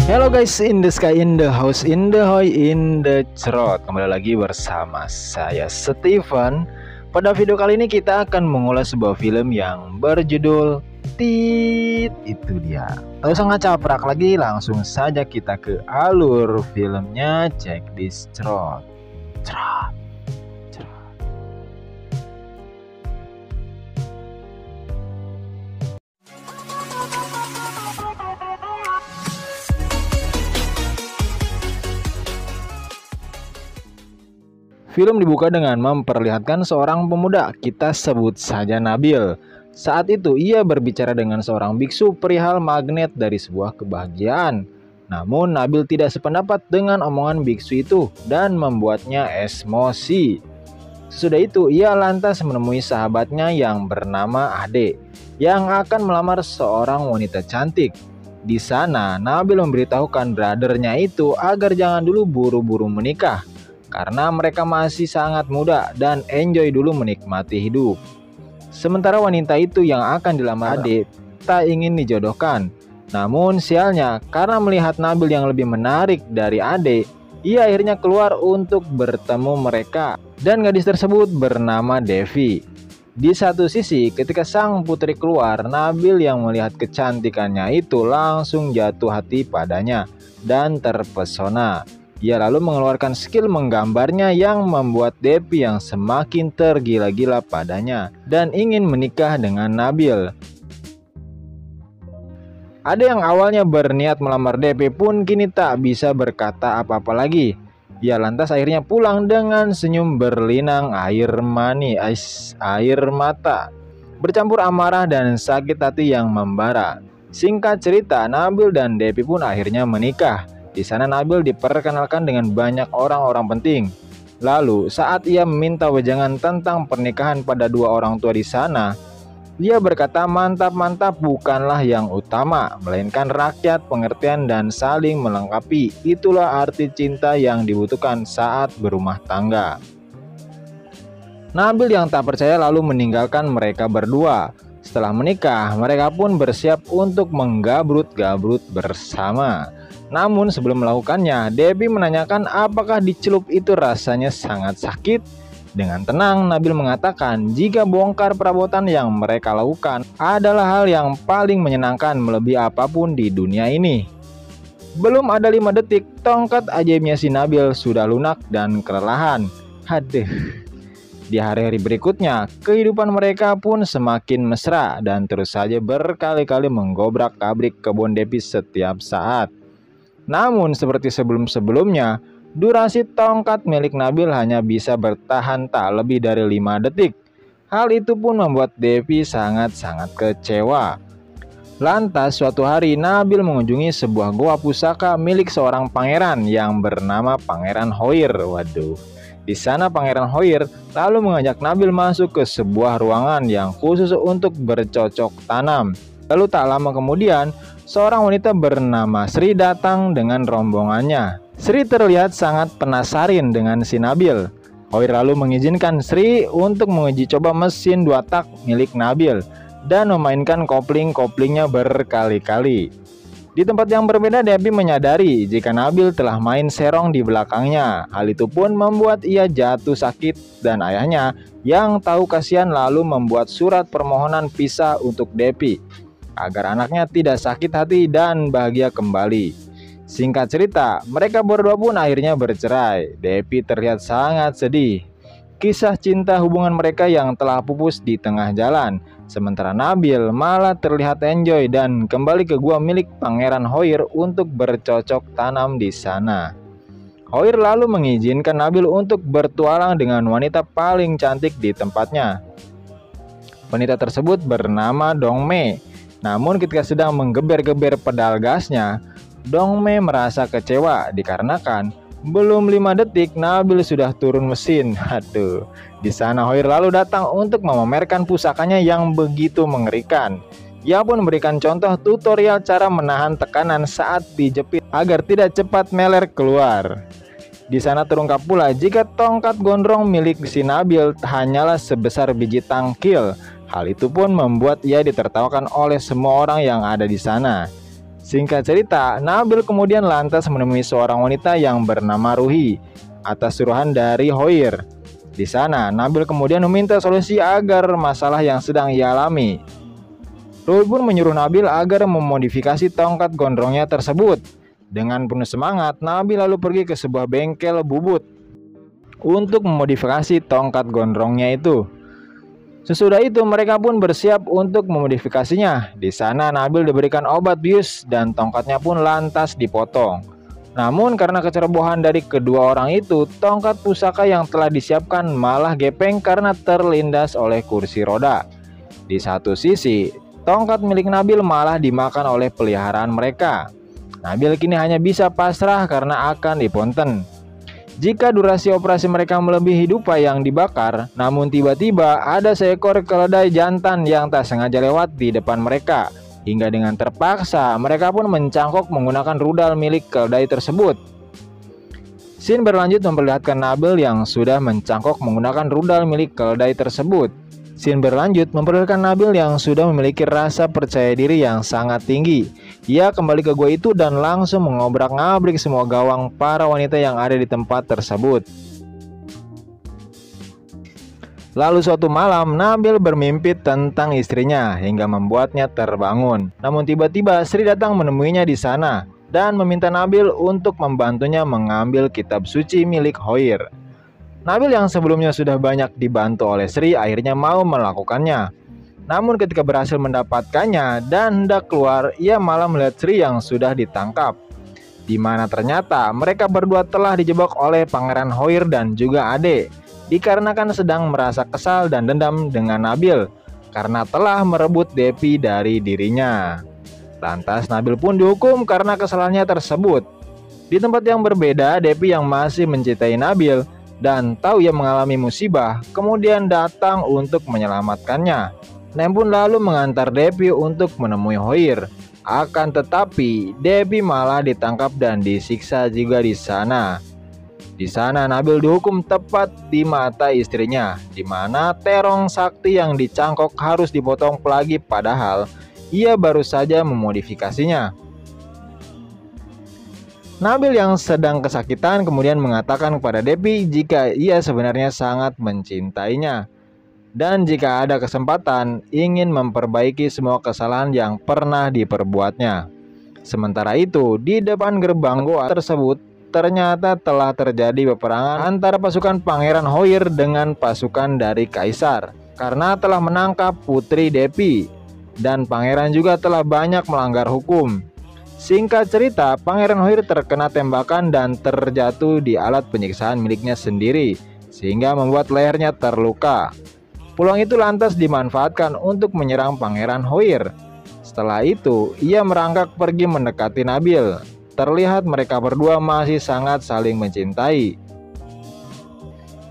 Hello guys, in the sky, in the house, in the hoy, in the cerot. Kembali lagi bersama saya Steven. Pada video kali ini kita akan mengulas sebuah film yang berjudul Tit. Itu dia. Tak usah ngacaprak lagi, langsung saja kita ke alur filmnya. Check this cerot. Cerot. Film dibuka dengan memperlihatkan seorang pemuda, kita sebut saja Nabil. Saat itu ia berbicara dengan seorang biksu perihal magnet dari sebuah kebahagiaan. Namun Nabil tidak sependapat dengan omongan biksu itu dan membuatnya emosi. Sesudah itu ia lantas menemui sahabatnya yang bernama Ade yang akan melamar seorang wanita cantik. Di sana Nabil memberitahukan brothernya itu agar jangan dulu buru-buru menikah, karena mereka masih sangat muda dan enjoy dulu menikmati hidup. Sementara wanita itu yang akan dilamar Ade tak ingin dijodohkan. Namun sialnya, karena melihat Nabil yang lebih menarik dari Ade, ia akhirnya keluar untuk bertemu mereka. Dan gadis tersebut bernama Devi. Di satu sisi, ketika sang putri keluar, Nabil yang melihat kecantikannya itu langsung jatuh hati padanya dan terpesona. Ia lalu mengeluarkan skill menggambarnya yang membuat Devi yang semakin tergila-gila padanya dan ingin menikah dengan Nabil. Ada yang awalnya berniat melamar Devi pun kini tak bisa berkata apa-apa lagi. Ia lantas akhirnya pulang dengan senyum berlinang air mata, bercampur amarah dan sakit hati yang membara. Singkat cerita, Nabil dan Devi pun akhirnya menikah. Di sana Nabil diperkenalkan dengan banyak orang-orang penting. Lalu saat ia meminta wejangan tentang pernikahan pada dua orang tua di sana, dia berkata mantap-mantap bukanlah yang utama, melainkan rakyat, pengertian dan saling melengkapi. Itulah arti cinta yang dibutuhkan saat berumah tangga. Nabil yang tak percaya lalu meninggalkan mereka berdua. Setelah menikah, mereka pun bersiap untuk menggabrut-gabrut bersama. Namun sebelum melakukannya, Devi menanyakan apakah dicelup itu rasanya sangat sakit. Dengan tenang, Nabil mengatakan jika bongkar perabotan yang mereka lakukan adalah hal yang paling menyenangkan melebihi apapun di dunia ini. Belum ada 5 detik, tongkat ajaibnya si Nabil sudah lunak dan kelelahan. Aduh. Di hari-hari berikutnya, kehidupan mereka pun semakin mesra dan terus saja berkali-kali menggobrak-abrik kebun Devi setiap saat. Namun seperti sebelum-sebelumnya, durasi tongkat milik Nabil hanya bisa bertahan tak lebih dari 5 detik. Hal itu pun membuat Devi sangat-sangat kecewa. Lantas suatu hari Nabil mengunjungi sebuah goa pusaka milik seorang pangeran yang bernama Pangeran Hoir. Waduh. Di sana Pangeran Hoir lalu mengajak Nabil masuk ke sebuah ruangan yang khusus untuk bercocok tanam. Lalu tak lama kemudian, seorang wanita bernama Sri datang dengan rombongannya. Sri terlihat sangat penasaran dengan si Nabil. Hoir lalu mengizinkan Sri untuk menguji coba mesin 2 tak milik Nabil dan memainkan kopling-koplingnya berkali-kali. Di tempat yang berbeda, Devi menyadari jika Nabil telah main serong di belakangnya. Hal itu pun membuat ia jatuh sakit dan ayahnya yang tahu kasihan lalu membuat surat permohonan pisah untuk Devi agar anaknya tidak sakit hati dan bahagia kembali. Singkat cerita, mereka berdua pun akhirnya bercerai. Devi terlihat sangat sedih. Kisah cinta hubungan mereka yang telah pupus di tengah jalan. Sementara Nabil malah terlihat enjoy dan kembali ke gua milik Pangeran Hoir untuk bercocok tanam di sana. Hoir lalu mengizinkan Nabil untuk bertualang dengan wanita paling cantik di tempatnya. Wanita tersebut bernama Dongme. Namun ketika sedang menggeber-geber pedal gasnya, Dongme merasa kecewa dikarenakan belum 5 detik Nabil sudah turun mesin. Aduh. Di sana Hoir lalu datang untuk memamerkan pusakanya yang begitu mengerikan. Ia pun memberikan contoh tutorial cara menahan tekanan saat dijepit agar tidak cepat meler keluar. Di sana terungkap pula jika tongkat gondrong milik si Nabil hanyalah sebesar biji tangkil. Hal itu pun membuat ia ditertawakan oleh semua orang yang ada di sana. Singkat cerita, Nabil kemudian lantas menemui seorang wanita yang bernama Ruhi atas suruhan dari Hoir. Di sana, Nabil kemudian meminta solusi agar masalah yang sedang ia alami. Ruhi pun menyuruh Nabil agar memodifikasi tongkat gondrongnya tersebut. Dengan penuh semangat, Nabil lalu pergi ke sebuah bengkel bubut untuk memodifikasi tongkat gondrongnya itu. Sesudah itu mereka pun bersiap untuk memodifikasinya. Di sana Nabil diberikan obat bius dan tongkatnya pun lantas dipotong. Namun karena kecerobohan dari kedua orang itu, tongkat pusaka yang telah disiapkan malah gepeng karena terlindas oleh kursi roda. Di satu sisi, tongkat milik Nabil malah dimakan oleh peliharaan mereka. Nabil kini hanya bisa pasrah karena akan diponten. Jika durasi operasi mereka melebihi dupa yang dibakar, namun tiba-tiba ada seekor keledai jantan yang tak sengaja lewat di depan mereka. Hingga dengan terpaksa, mereka pun mencangkok menggunakan rudal milik keledai tersebut. Scene berlanjut memperlihatkan Nabil yang sudah mencangkok menggunakan rudal milik keledai tersebut. Scene berlanjut memperlihatkan Nabil yang sudah memiliki rasa percaya diri yang sangat tinggi. Ia kembali ke gua itu dan langsung mengobrak-ngabrik semua gawang para wanita yang ada di tempat tersebut. Lalu suatu malam, Nabil bermimpi tentang istrinya hingga membuatnya terbangun. Namun tiba-tiba Sri datang menemuinya di sana dan meminta Nabil untuk membantunya mengambil kitab suci milik Hoir. Nabil yang sebelumnya sudah banyak dibantu oleh Sri akhirnya mau melakukannya. Namun ketika berhasil mendapatkannya dan hendak keluar, ia malah melihat Sri yang sudah ditangkap. Di mana ternyata mereka berdua telah dijebak oleh Pangeran Hoir dan juga Ade, dikarenakan sedang merasa kesal dan dendam dengan Nabil karena telah merebut Devi dari dirinya. Lantas Nabil pun dihukum karena kesalahannya tersebut. Di tempat yang berbeda, Devi yang masih mencintai Nabil dan tahu ia mengalami musibah, kemudian datang untuk menyelamatkannya. Nem pun lalu mengantar Devi untuk menemui Hoir. Akan tetapi, Devi malah ditangkap dan disiksa juga di sana. Di sana Nabil dihukum tepat di mata istrinya, di mana terong sakti yang dicangkok harus dipotong pelagi padahal ia baru saja memodifikasinya. Nabil yang sedang kesakitan kemudian mengatakan kepada Devi jika ia sebenarnya sangat mencintainya dan jika ada kesempatan ingin memperbaiki semua kesalahan yang pernah diperbuatnya. Sementara itu, di depan gerbang goa tersebut ternyata telah terjadi peperangan antara pasukan Pangeran Hoir dengan pasukan dari Kaisar karena telah menangkap Putri Devi dan Pangeran juga telah banyak melanggar hukum. Singkat cerita, Pangeran Hoir terkena tembakan dan terjatuh di alat penyiksaan miliknya sendiri, sehingga membuat lehernya terluka. Peluang itu lantas dimanfaatkan untuk menyerang Pangeran Hoir. Setelah itu, ia merangkak pergi mendekati Nabil. Terlihat mereka berdua masih sangat saling mencintai.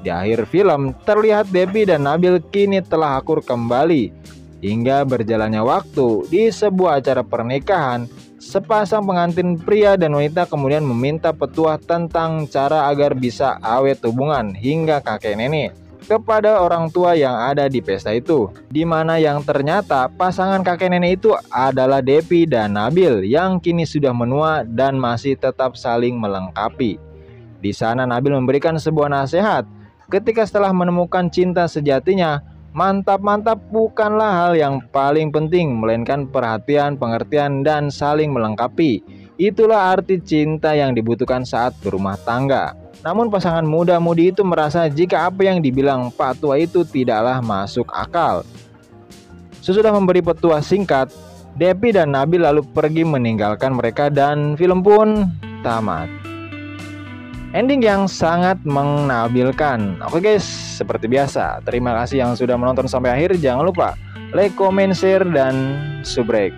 Di akhir film, terlihat Devi dan Nabil kini telah akur kembali. Hingga berjalannya waktu, di sebuah acara pernikahan, sepasang pengantin pria dan wanita kemudian meminta petuah tentang cara agar bisa awet hubungan hingga kakek nenek kepada orang tua yang ada di pesta itu, di mana yang ternyata pasangan kakek nenek itu adalah Devi dan Nabil yang kini sudah menua dan masih tetap saling melengkapi. Di sana Nabil memberikan sebuah nasihat ketika setelah menemukan cinta sejatinya, mantap-mantap bukanlah hal yang paling penting, melainkan perhatian, pengertian, dan saling melengkapi. Itulah arti cinta yang dibutuhkan saat berumah tangga. Namun pasangan muda-mudi itu merasa jika apa yang dibilang Pak Tua itu tidaklah masuk akal. Sesudah memberi petua singkat, Devi dan Nabil lalu pergi meninggalkan mereka dan film pun tamat. Ending yang sangat menabilkan. Oke guys, seperti biasa, terima kasih yang sudah menonton sampai akhir. Jangan lupa like, comment, share, dan subrek.